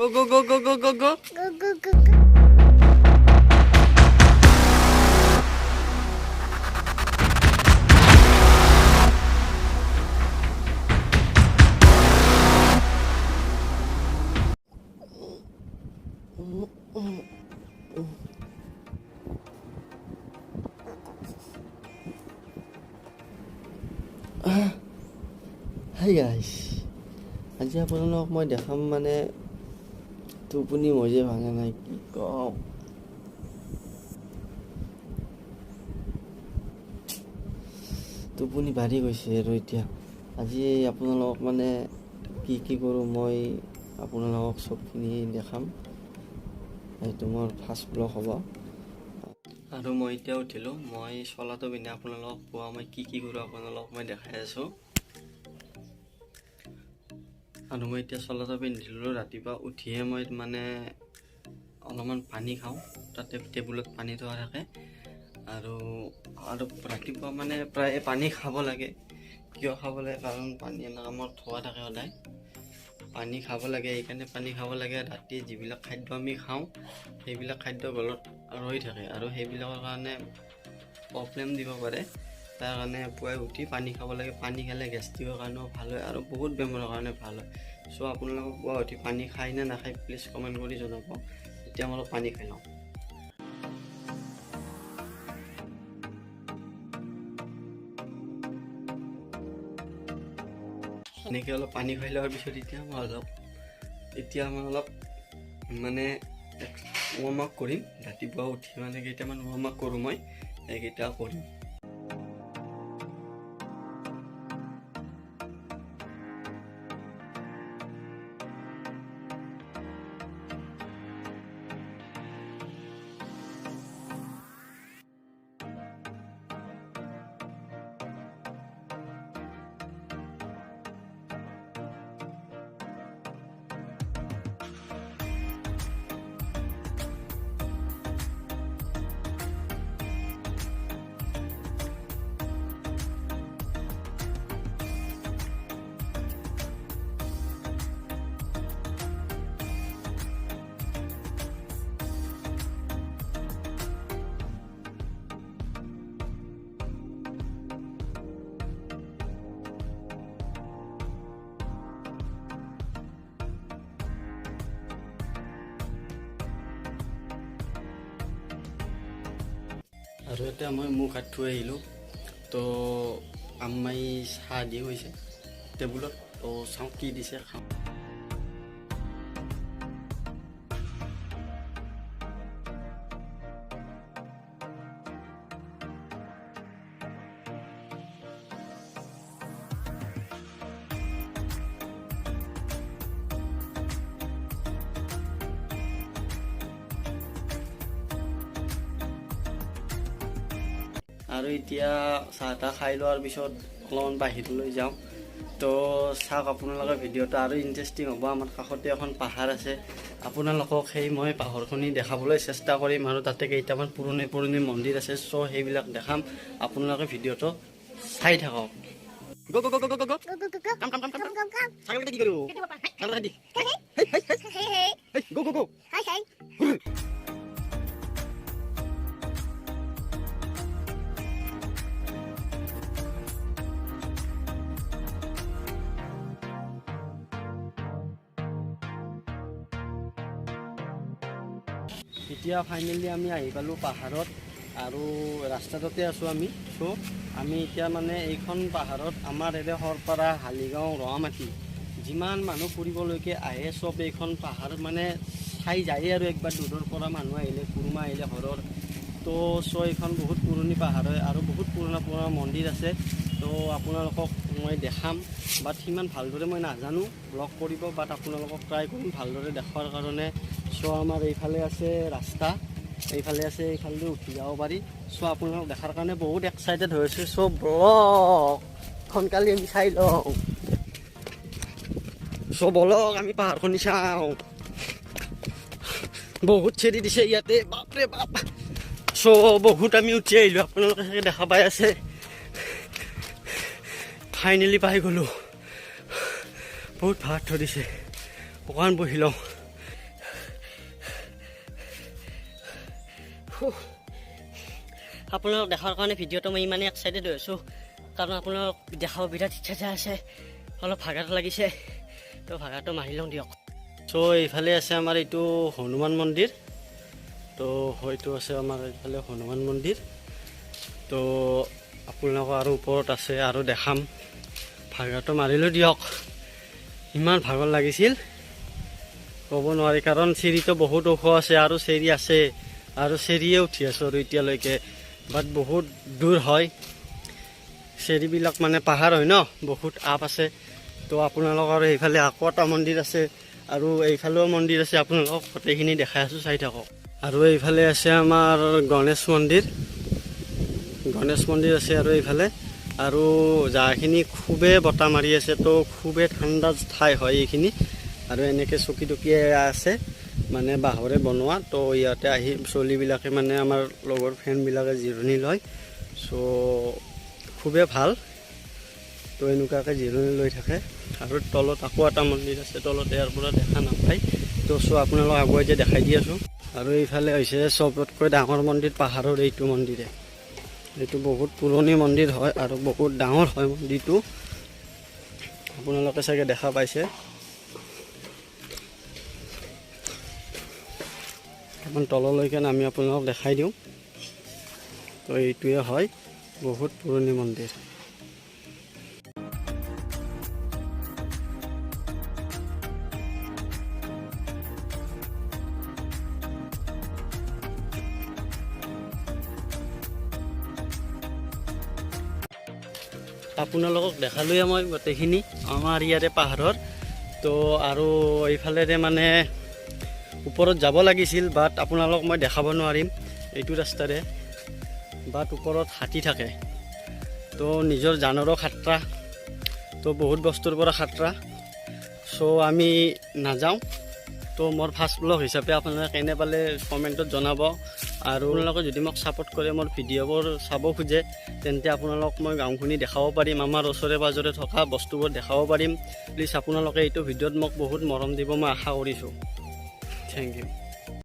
Go, go, go, go, go, go, go. Go, go, go, go. Hi guys, আজি আপোনালোকক মই দেখাম মানে টোপনি মজে ভাঙা নাই কি কম। টোপনি বাঢ়ি গৈছে আৰু এতিয়া আজি আপোনালোকক মানে কি কৰোঁ মই আপোনালোকক চবখিনি দেখাম। এইটো মোৰ ফাৰ্ষ্ট ব্লগ হ'ব আৰু মই এতিয়া উঠিলোঁ। মই চলাটো পিন্ধি আপোনালোকক পোৱা মই কি কৰোঁ আপোনালোকক মই দেখাই আছোঁ। আৰু মই এতিয়া চলাটো পিন্ধিলোঁ। ৰাতিপুৱা উঠিয়ে মই মানে অলপমান পানী খাওঁ, তাতে টেবুলত পানী থোৱা থাকে আৰু ৰাতিপুৱা মানে প্ৰায় পানী খাব লাগে। কিয় খাব লাগে? কাৰণ পানী এনেকৈ আমাৰ থোৱা থাকে সদায়, পানী খাব লাগে। সেইকাৰণে পানী খাব লাগে। ৰাতি যিবিলাক খাদ্য আমি খাওঁ সেইবিলাক খাদ্য গলত ৰৈ থাকে আৰু সেইবিলাকৰ কাৰণে প্ৰব্লেম দিব পাৰে। তাৰ কাৰণে পুৱাই উঠি পানী খাব লাগে। পানী খালে গেষ্ট্ৰিকৰ কাৰণেও ভাল হয় আৰু বহুত বেমাৰৰ কাৰণে ভাল হয়। চ' আপোনালোকক পুৱা উঠি পানী খায় নে নাখায় প্লিজ কমেণ্ট কৰি জনাব। এতিয়া মই অলপ পানী খাই লওঁ। এনেকৈ অলপ পানী খাই লোৱাৰ পিছত এতিয়া মই অলপ মানে ৱাৰ্ম আপ কৰিম। ৰাতিপুৱা উঠি মানে কেইটামান ৱাৰ্ম আপ কৰোঁ মই, এইকেইটা কৰিম। আৰু এতিয়া মই মুখ হাত ধুই আহিলোঁ। তো আম্মাই চাহ দি হৈছে টেবুলত, তো চাওঁ কি দিছে খাওঁ। আৰু এতিয়া চাহ তাহ খাই লোৱাৰ পিছত অলপমান বাহিৰলৈ যাওঁ। তো চাওক আপোনালোকৰ ভিডিঅ'টো আৰু ইণ্টাৰেষ্টিং হ'ব। আমাৰ কাষতে এখন পাহাৰ আছে, আপোনালোকক সেই মই পাহাৰখিনি দেখাবলৈ চেষ্টা কৰিম আৰু তাতে কেইটামান পুৰণি মন্দিৰ আছে। চ' সেইবিলাক দেখাম, আপোনালোকে ভিডিঅ'টো চাই থাকক। গো গো গো গো গো গো Go, go, go, go. কাম কাম কাম কাম Come, come, come. ছাগলকে কি কৰোঁ? ছাগলকে দি Hey, hey. গো গো গো। Hey, hey. এতিয়া ফাইনেলি আমি আহি পালোঁ পাহাৰত আৰু ৰাস্তাটোতে আছোঁ আমি। চ' আমি এতিয়া মানে এইখন পাহাৰত আমাৰ এৰে সৰপাৰা, হালিগাঁও, ৰঙামাটি যিমান মানুহ ফুৰিবলৈকে আহে চব এইখন পাহাৰ মানে চাই যায়ে আৰু একবাৰ দূৰৰ পৰা মানুহ আহিলে, কোনোবা আহিলে ঘৰৰ। তো চ' এইখন বহুত পুৰণি পাহাৰ হয় আৰু বহুত পুৰণা মন্দিৰ আছে। তো আপোনালোকক মই দেখাম, বাট সিমান ভালদৰে মই নাজানো ব্লগ কৰিব, বাট আপোনালোকক ট্ৰাই কৰিম ভালদৰে দেখুৱাৰ কাৰণে। চ' আমাৰ এইফালে আছে ৰাস্তা, এইফালে আছে, এইফালে উঠি যাব পাৰি। চ' আপোনালোকক দেখাৰ কাৰণে বহুত এক্সাইটেড হৈ আছোঁ। চ' ব্লগ সোনকালে আমি চাই লওঁ। চ' বলক আমি পাহাৰখনি চাওঁ। বহুত চেৰি দিছে ইয়াতে, বাপৰে বাপ। চ' বহুত আমি উঠি আহিলোঁ, আপোনালোকে চাগে দেখা পাই আছে। ফাইনেলি পাই গ'লোঁ। বহুত ভাত ধৰিছে, অকণমান বহি লওঁ। আপোনালোক দেখাৰ কাৰণে ভিডিঅ'টো মই ইমানেই এক্সাইটেড হৈ আছোঁ কাৰণ আপোনালোক দেখাব বিৰাট ইচ্ছা যায় আছে অলপ ভাগাৰ লাগিছে তো ভাগাৰটো মাৰি লওঁ দিয়ক চ' এইফালে আছে আমাৰ এইটো হনুমান মন্দিৰ তো হয়তো আছে আমাৰ এইফালে হনুমান মন্দিৰ তো আপোনালোকৰ আৰু ওপৰত আছে আৰু দেখাম ভাগাৰটো মাৰিলোঁ দিয়ক ইমান ভাগৰ লাগিছিল ক'ব নোৱাৰি কাৰণ চিৰিটো বহুত ওখ আছে আৰু চিৰি আছে আৰু চিৰিয়ে উঠি আছোঁ আৰু এতিয়ালৈকে বাট বহুত দূৰ হয় চিৰিবিলাক মানে পাহাৰ হয় ন বহুত আপ আছে তো আপোনালোকৰ এইফালে আকৌ এটা মন্দিৰ আছে আৰু এইফালেও মন্দিৰ আছে আপোনালোকক গোটেইখিনি দেখাই আছোঁ চাই থাকক আৰু এইফালে আছে আমাৰ গণেশ মন্দিৰ আছে আৰু এইফালে আৰু যাখিনি খুবেই বতাহ মাৰি আছে তো খুবেই ঠাণ্ডা ঠাই হয় এইখিনি আৰু এনেকৈ চকী টকীয়ে আছে মানে বাঁহৰে বনোৱা তো ইয়াতে আহি চলিবিলাকে মানে আমাৰ লগৰ ফ্ৰেণ্ডবিলাকে জিৰণি লয় চ' খুবেই ভাল তো এনেকুৱাকৈ জিৰণি লৈ থাকে আৰু তলত আকৌ এটা মন্দিৰ আছে তলত ইয়াৰ পৰা দেখা নাপায় তো চ' আপোনালোক আগুৱাই যে দেখাই দি আছোঁ আৰু এইফালে হৈছে চবতকৈ ডাঙৰ মন্দিৰ পাহাৰৰ এইটো মন্দিৰে এইটো বহুত পুৰণি মন্দিৰ হয় আৰু বহুত ডাঙৰ হয় মন্দিৰটো আপোনালোকে চাগে দেখা পাইছে অকণমান তললৈকে নামি আপোনালোকক দেখাই দিওঁ তো এইটোৱে হয় বহুত পুৰণি মন্দিৰ আপোনালোকক দেখালোৱে মই গোটেইখিনি আমাৰ ইয়াৰে পাহাৰৰ তো আৰু এইফালেৰে মানে ওপৰত যাব লাগিছিল বাট আপোনালোক মই দেখাব নোৱাৰিম এইটো ৰাস্তাৰে বাট ওপৰত হাতী থাকে তো নিজৰ জানৰো খাটৰা তো বহুত বস্তুৰ পৰা খাটৰা চ' আমি নাযাওঁ তো মোৰ ফাৰ্ষ্ট ব্লগ হিচাপে আপোনালোকে কেনে পালে কমেণ্টত জনাব আৰু আপোনালোকে যদি মোক ছাপোৰ্ট কৰে মোৰ ভিডিঅ'বোৰ চাব খোজে তেন্তে আপোনালোক মই গাঁওখিনি দেখাব পাৰিম আমাৰ ওচৰে পাজৰে থকা বস্তুবোৰ দেখাব পাৰিম প্লিজ আপোনালোকে এইটো ভিডিঅ'ত মোক বহুত মৰম দিব মই আশা কৰিছোঁ থেংক ইউ